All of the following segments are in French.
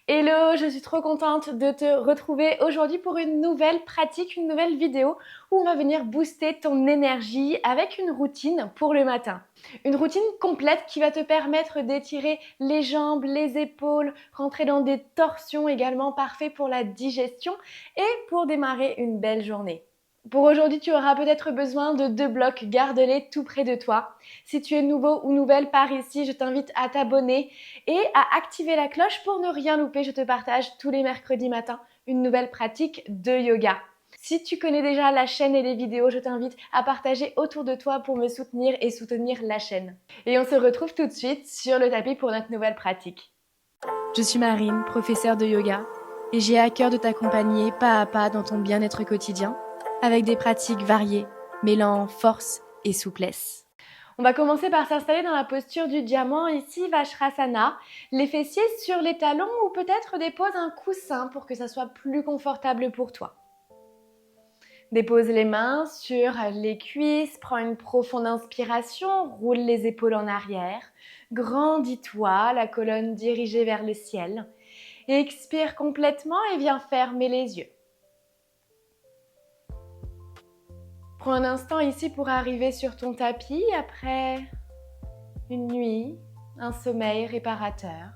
Hello, je suis trop contente de te retrouver aujourd'hui pour une nouvelle pratique, une nouvelle vidéo où on va venir booster ton énergie avec une routine pour le matin. Une routine complète qui va te permettre d'étirer les jambes, les épaules, rentrer dans des torsions également, parfait pour la digestion et pour démarrer une belle journée. Pour aujourd'hui, tu auras peut-être besoin de 2 blocs, garde-les tout près de toi. Si tu es nouveau ou nouvelle par ici, je t'invite à t'abonner et à activer la cloche pour ne rien louper. Je te partage tous les mercredis matins une nouvelle pratique de yoga. Si tu connais déjà la chaîne et les vidéos, je t'invite à partager autour de toi pour me soutenir et soutenir la chaîne. Et on se retrouve tout de suite sur le tapis pour notre nouvelle pratique. Je suis Marine, professeure de yoga, et j'ai à cœur de t'accompagner pas à pas dans ton bien-être quotidien, avec des pratiques variées, mêlant force et souplesse. On va commencer par s'installer dans la posture du diamant, ici Vajrasana, les fessiers sur les talons ou peut-être dépose un coussin pour que ça soit plus confortable pour toi. Dépose les mains sur les cuisses, prends une profonde inspiration, roule les épaules en arrière, grandis-toi, la colonne dirigée vers le ciel. Expire complètement et viens fermer les yeux. Prends un instant ici pour arriver sur ton tapis après une nuit, un sommeil réparateur.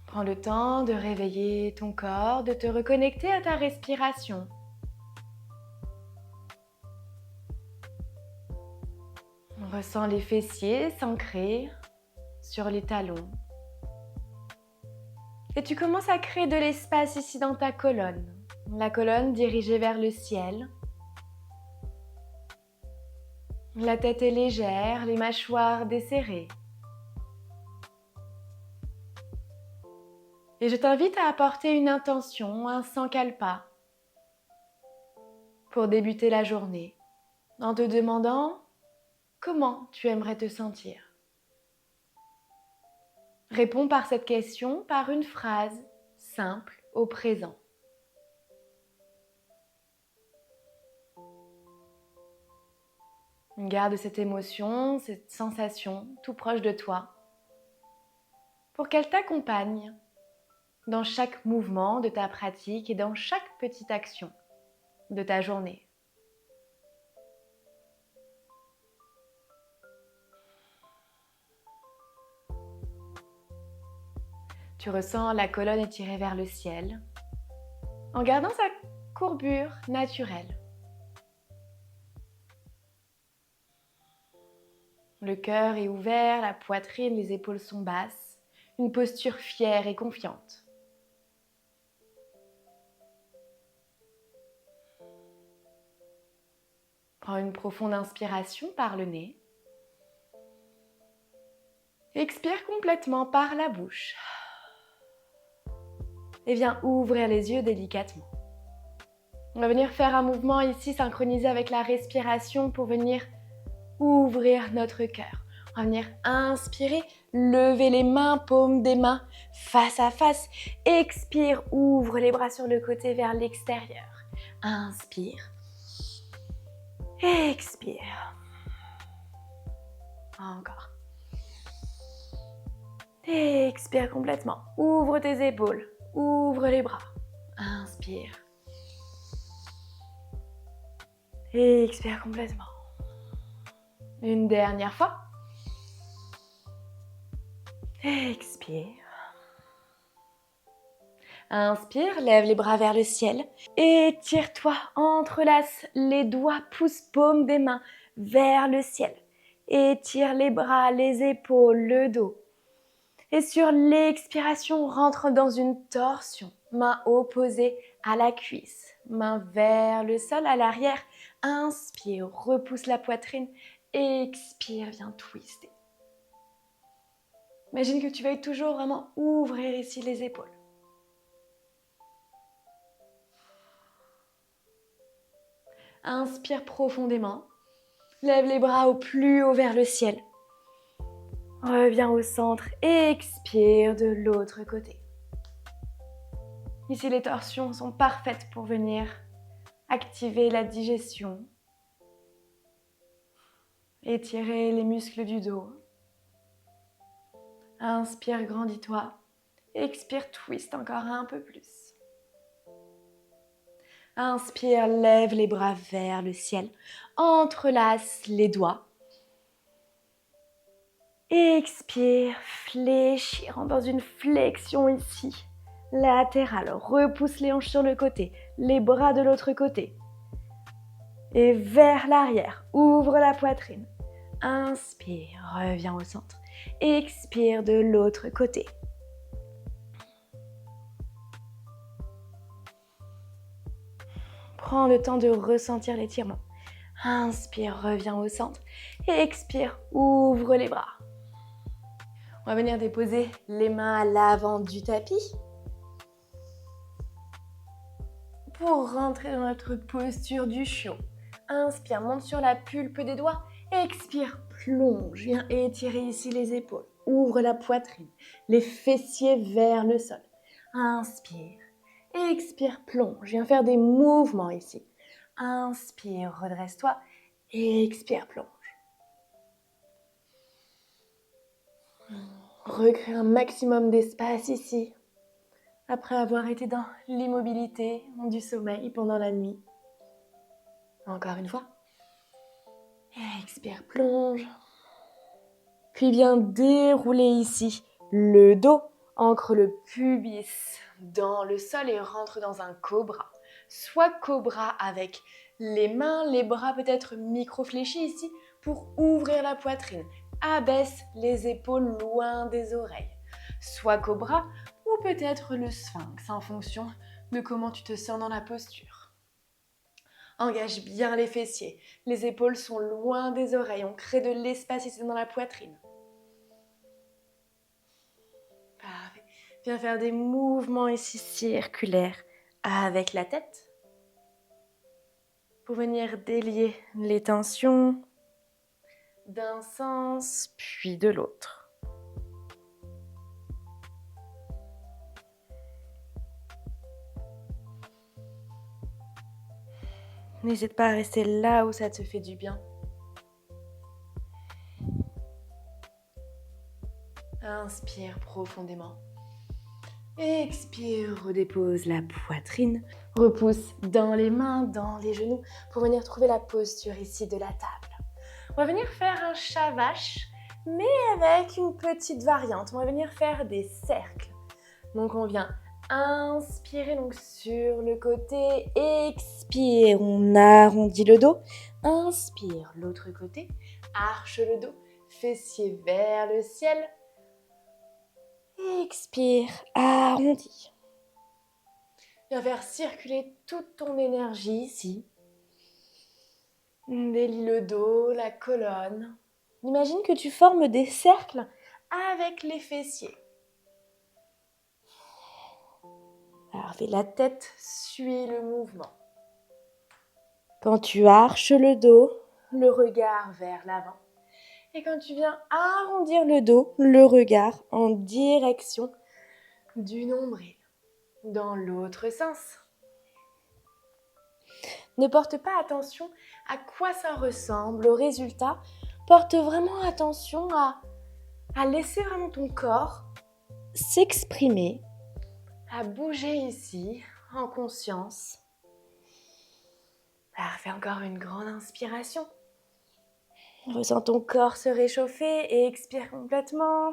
Prends le temps de réveiller ton corps, de te reconnecter à ta respiration. On ressent les fessiers s'ancrer sur les talons. Et tu commences à créer de l'espace ici dans ta colonne. La colonne dirigée vers le ciel. La tête est légère, les mâchoires desserrées. Et je t'invite à apporter une intention, un sankalpa, pour débuter la journée, en te demandant comment tu aimerais te sentir. Réponds par cette question par une phrase simple au présent. Garde cette émotion, cette sensation tout proche de toi pour qu'elle t'accompagne dans chaque mouvement de ta pratique et dans chaque petite action de ta journée. Tu ressens la colonne étirée vers le ciel en gardant sa courbure naturelle. Le cœur est ouvert, la poitrine, les épaules sont basses, une posture fière et confiante. Prends une profonde inspiration par le nez. Expire complètement par la bouche. Et viens ouvrir les yeux délicatement. On va venir faire un mouvement ici synchronisé avec la respiration pour venir ouvrir notre cœur. On va venir inspirer, lever les mains, paumes des mains face à face. Expire, ouvre les bras sur le côté vers l'extérieur. Inspire. Expire. Encore. Expire complètement. Ouvre tes épaules. Ouvre les bras. Inspire. Expire complètement. Une dernière fois. Expire. Inspire, lève les bras vers le ciel. Étire-toi, entrelace les doigts, pouces, paumes des mains vers le ciel. Étire les bras, les épaules, le dos. Et sur l'expiration, rentre dans une torsion. Main opposée à la cuisse. Main vers le sol, à l'arrière. Inspire, repousse la poitrine. Expire, viens twister. Imagine que tu veuilles toujours vraiment ouvrir ici les épaules. Inspire profondément. Lève les bras au plus haut vers le ciel. Reviens au centre et expire de l'autre côté. Ici, les torsions sont parfaites pour venir activer la digestion, étirer les muscles du dos. Inspire, grandis-toi. Expire, twist encore un peu plus. Inspire, lève les bras vers le ciel. Entrelace les doigts. Expire, fléchis, rentre dans une flexion ici. Latérale, repousse les hanches sur le côté, les bras de l'autre côté. Et vers l'arrière, ouvre la poitrine. Inspire, reviens au centre. Expire de l'autre côté. Prends le temps de ressentir l'étirement. Inspire, reviens au centre. Expire, ouvre les bras. On va venir déposer les mains à l'avant du tapis. Pour rentrer dans notre posture du chiot. Inspire, monte sur la pulpe des doigts. Expire, plonge. Viens étirer ici les épaules. Ouvre la poitrine, les fessiers vers le sol. Inspire. Expire, plonge. Viens faire des mouvements ici. Inspire, redresse-toi. Expire, plonge. Recrée un maximum d'espace ici. Après avoir été dans l'immobilité du sommeil pendant la nuit. Encore une fois. Expire, plonge. Puis viens dérouler ici le dos. Ancre le pubis dans le sol et rentre dans un cobra. Soit cobra avec les mains, les bras peut-être micro-fléchis ici pour ouvrir la poitrine. Abaisse les épaules loin des oreilles. Soit cobra ou peut-être le sphinx en fonction de comment tu te sens dans la posture. Engage bien les fessiers. Les épaules sont loin des oreilles. On crée de l'espace ici dans la poitrine. Parfait. Viens faire des mouvements ici circulaires avec la tête. Pour venir délier les tensions d'un sens puis de l'autre. N'hésite pas à rester là où ça te fait du bien. Inspire profondément. Expire, redépose la poitrine. Repousse dans les mains, dans les genoux pour venir trouver la posture ici de la table. On va venir faire un chat vache, mais avec une petite variante. On va venir faire des cercles. Donc on vient inspirer donc sur le côté, expire, on arrondit le dos, inspire l'autre côté, arche le dos, fessier vers le ciel, expire, arrondis. Viens faire circuler toute ton énergie ici. Délie le dos, la colonne. Imagine que tu formes des cercles avec les fessiers. Parfait, la tête suit le mouvement. Quand tu arches le dos, le regard vers l'avant. Et quand tu viens arrondir le dos, le regard en direction du nombril, dans l'autre sens. Ne porte pas attention à quoi ça ressemble, au résultat. Porte vraiment attention à laisser vraiment ton corps s'exprimer, à bouger ici, en conscience. Parfait, encore une grande inspiration. Ressens ton corps se réchauffer et expire complètement.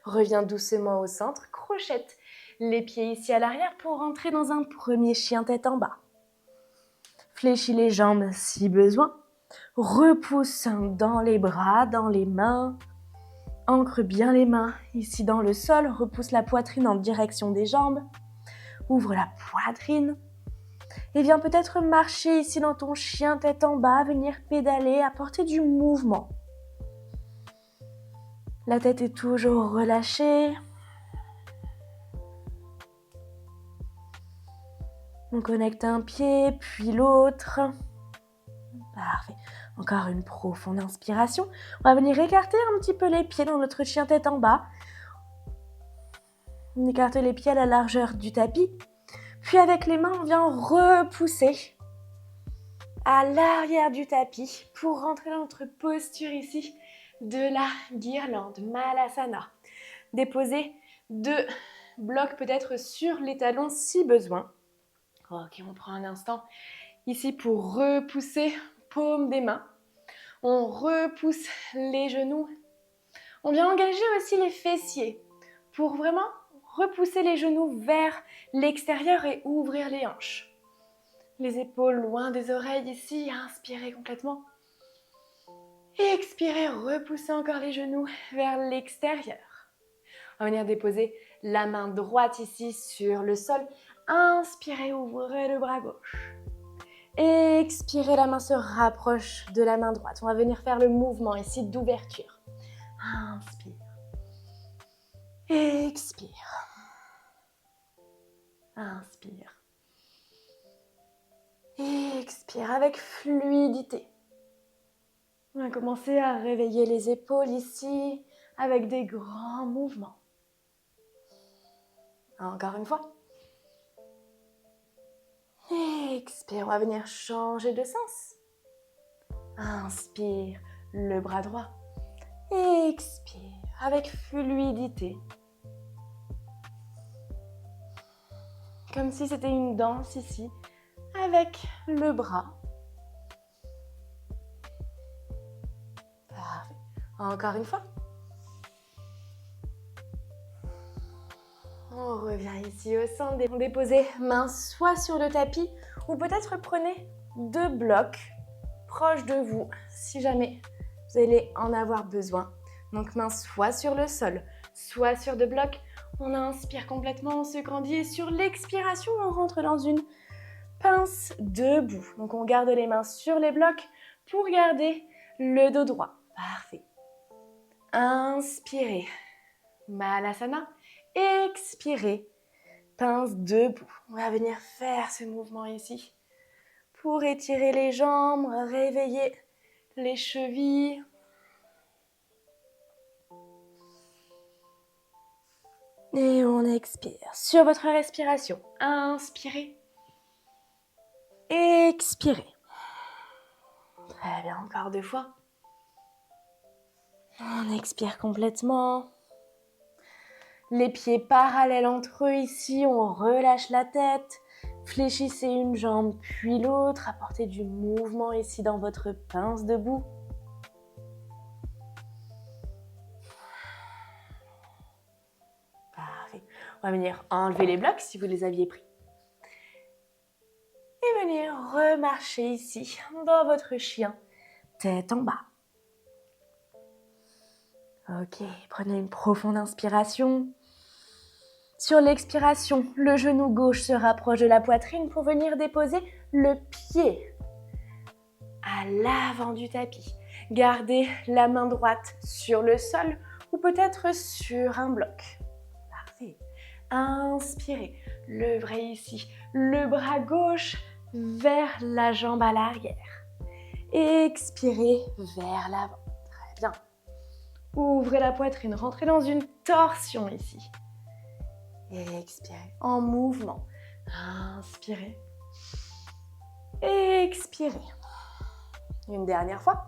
Reviens doucement au centre, crochette les pieds ici à l'arrière pour rentrer dans un premier chien tête en bas. Fléchis les jambes si besoin. Repousse dans les bras, dans les mains. Ancre bien les mains ici dans le sol. Repousse la poitrine en direction des jambes. Ouvre la poitrine. Et viens peut-être marcher ici dans ton chien tête en bas, venir pédaler, apporter du mouvement. La tête est toujours relâchée. On connecte un pied, puis l'autre. Parfait. Encore une profonde inspiration. On va venir écarter un petit peu les pieds dans notre chien tête en bas. On écarte les pieds à la largeur du tapis. Puis avec les mains, on vient repousser à l'arrière du tapis pour rentrer dans notre posture ici de la guirlande, Malasana. Déposez 2 blocs peut-être sur les talons si besoin. Ok, on prend un instant ici pour repousser paume des mains. On repousse les genoux. On vient engager aussi les fessiers pour vraiment repousser les genoux vers l'extérieur et ouvrir les hanches. Les épaules loin des oreilles ici, inspirez complètement. Et expirez, repoussez encore les genoux vers l'extérieur. On va venir déposer la main droite ici sur le sol. Inspirez, ouvrez le bras gauche. Expirez, la main se rapproche de la main droite. On va venir faire le mouvement ici d'ouverture. Inspire. Expire. Inspire. Expire avec fluidité. On va commencer à réveiller les épaules ici avec des grands mouvements. Encore une fois. Expire, on va venir changer de sens. Inspire, le bras droit. Expire avec fluidité. Comme si c'était une danse ici, avec le bras. Parfait. Encore une fois. On revient ici au centre. Déposez main soit sur le tapis ou peut-être prenez 2 blocs proches de vous si jamais vous allez en avoir besoin. Donc main soit sur le sol, soit sur 2 blocs. On inspire complètement, on se grandit et sur l'expiration, on rentre dans une pince debout. Donc on garde les mains sur les blocs pour garder le dos droit. Parfait. Inspirez. Malasana. Expirez. Pince debout. On va venir faire ce mouvement ici pour étirer les jambes, réveiller les chevilles. Et on expire. Sur votre respiration, inspirez. Expirez. Très bien, encore 2 fois. On expire complètement. Les pieds parallèles entre eux ici, on relâche la tête. Fléchissez une jambe puis l'autre. Apportez du mouvement ici dans votre pince debout. Parfait. On va venir enlever les blocs si vous les aviez pris. Et venir remarcher ici dans votre chien, tête en bas. Ok, prenez une profonde inspiration. Sur l'expiration, le genou gauche se rapproche de la poitrine pour venir déposer le pied à l'avant du tapis. Gardez la main droite sur le sol ou peut-être sur un bloc. Parfait. Inspirez, levrez ici le bras gauche vers la jambe à l'arrière. Expirez vers l'avant. Très bien. Ouvrez la poitrine, rentrez dans une torsion ici. Expirez en mouvement. Inspirez. Expirez. Une dernière fois.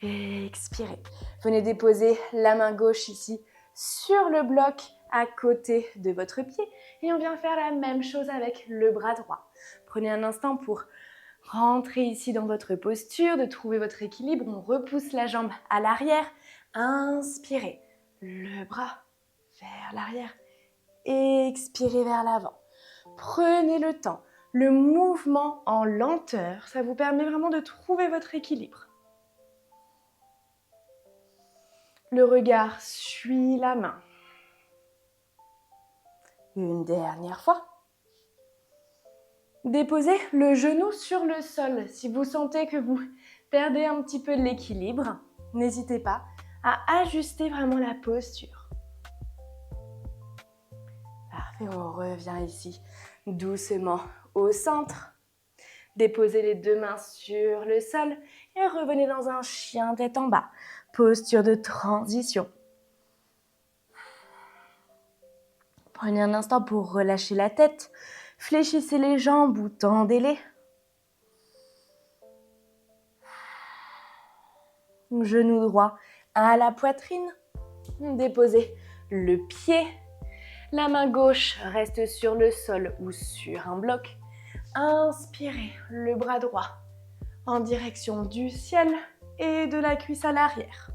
Expirez. Venez déposer la main gauche ici sur le bloc à côté de votre pied. Et on vient faire la même chose avec le bras droit. Prenez un instant pour rentrer ici dans votre posture, de trouver votre équilibre. On repousse la jambe à l'arrière. Inspirez. Le bras vers l'arrière. Expirez vers l'avant. Prenez le temps. Le mouvement en lenteur, ça vous permet vraiment de trouver votre équilibre. Le regard suit la main. Une dernière fois. Déposez le genou sur le sol. Si vous sentez que vous perdez un petit peu de l'équilibre, n'hésitez pas à ajuster vraiment la posture. Parfait, on revient ici doucement au centre. Déposez les 2 mains sur le sol et revenez dans un chien tête en bas. Posture de transition. Prenez un instant pour relâcher la tête. Fléchissez les jambes ou tendez-les. Genou droit à la poitrine. Déposez le pied. La main gauche reste sur le sol ou sur un bloc. Inspirez le bras droit en direction du ciel et de la cuisse à l'arrière.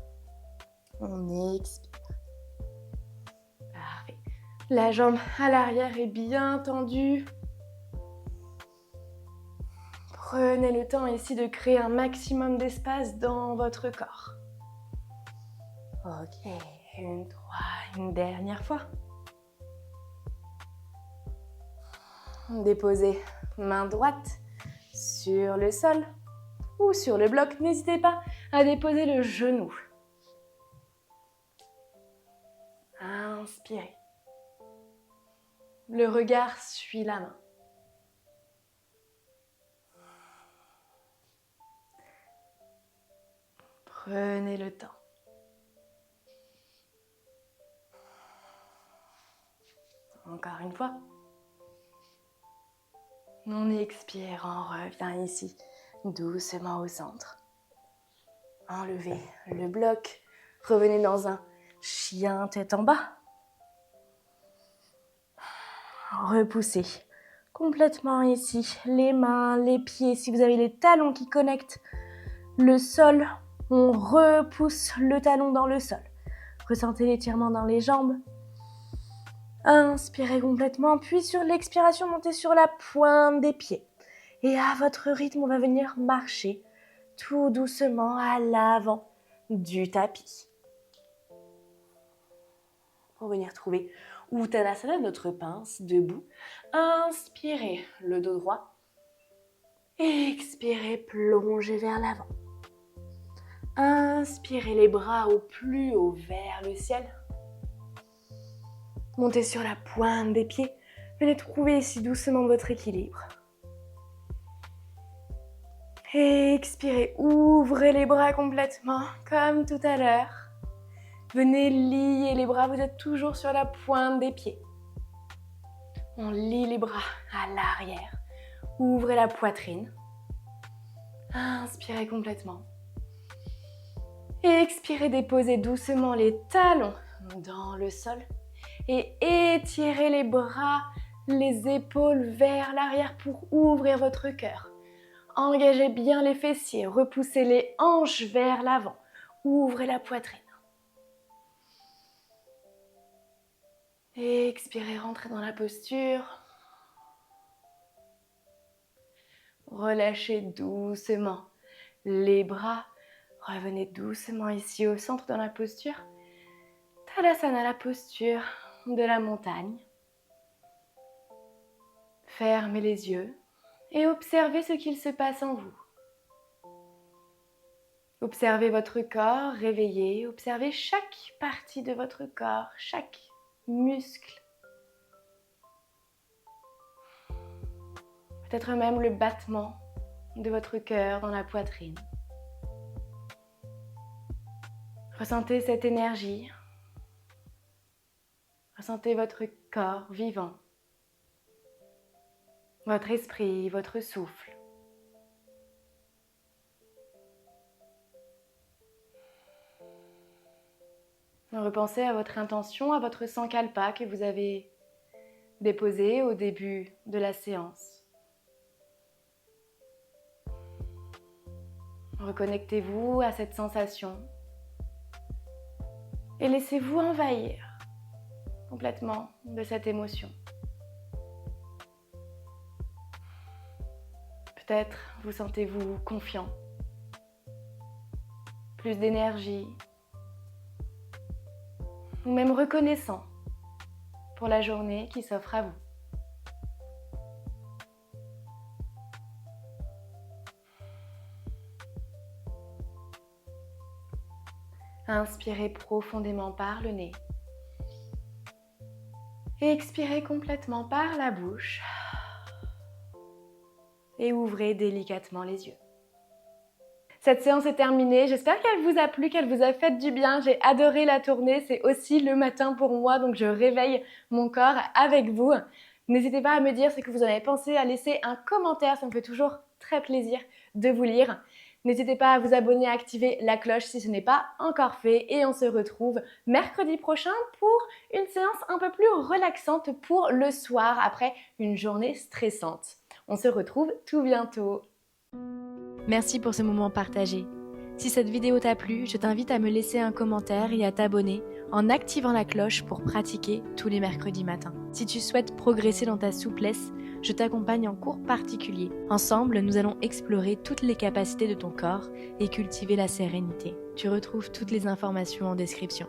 On expire. Parfait. La jambe à l'arrière est bien tendue. Prenez le temps ici de créer un maximum d'espace dans votre corps. Ok, une dernière fois. Déposez main droite sur le sol ou sur le bloc. N'hésitez pas à déposer le genou. Inspirez. Le regard suit la main. Prenez le temps. Encore une fois. On expire, on revient ici, doucement au centre. Enlevez le bloc. Revenez dans un chien tête en bas. Repoussez complètement ici les mains, les pieds. Si vous avez les talons qui connectent le sol, on repousse le talon dans le sol. Ressentez l'étirement dans les jambes. Inspirez complètement, puis sur l'expiration, montez sur la pointe des pieds. Et à votre rythme, on va venir marcher tout doucement à l'avant du tapis. Pour venir trouver Uttanasana, notre pince, debout. Inspirez le dos droit. Expirez, plongez vers l'avant. Inspirez les bras au plus haut vers le ciel. Montez sur la pointe des pieds. Venez trouver ici doucement votre équilibre. Expirez, ouvrez les bras complètement, comme tout à l'heure. Venez lier les bras, vous êtes toujours sur la pointe des pieds. On lie les bras à l'arrière. Ouvrez la poitrine. Inspirez complètement. Expirez, déposez doucement les talons dans le sol. Et étirez les bras, les épaules vers l'arrière pour ouvrir votre cœur. Engagez bien les fessiers, repoussez les hanches vers l'avant. Ouvrez la poitrine. Expirez, rentrez dans la posture. Relâchez doucement les bras. Revenez doucement ici au centre dans la posture. Tadasana, la posture de la montagne. Fermez les yeux et observez ce qu'il se passe en vous. Observez votre corps réveillé, observez chaque partie de votre corps, chaque muscle. Peut-être même le battement de votre cœur dans la poitrine. Ressentez cette énergie. Ressentez votre corps vivant. Votre esprit, votre souffle. Repensez à votre intention, à votre sankalpa que vous avez déposé au début de la séance. Reconnectez-vous à cette sensation et laissez-vous envahir complètement de cette émotion. Peut-être vous sentez-vous confiant, plus d'énergie, ou même reconnaissant pour la journée qui s'offre à vous. Inspirez profondément par le nez. Et expirez complètement par la bouche. Et ouvrez délicatement les yeux. Cette séance est terminée. J'espère qu'elle vous a plu, qu'elle vous a fait du bien. J'ai adoré la tournée. C'est aussi le matin pour moi, donc je réveille mon corps avec vous. N'hésitez pas à me dire ce que vous en avez pensé, à laisser un commentaire. Ça me fait toujours très plaisir de vous lire. N'hésitez pas à vous abonner, à activer la cloche si ce n'est pas encore fait et on se retrouve mercredi prochain pour une séance un peu plus relaxante pour le soir après une journée stressante. On se retrouve tout bientôt. Merci pour ce moment partagé. Si cette vidéo t'a plu, je t'invite à me laisser un commentaire et à t'abonner en activant la cloche pour pratiquer tous les mercredis matins. Si tu souhaites progresser dans ta souplesse, je t'accompagne en cours particulier. Ensemble, nous allons explorer toutes les capacités de ton corps et cultiver la sérénité. Tu retrouves toutes les informations en description.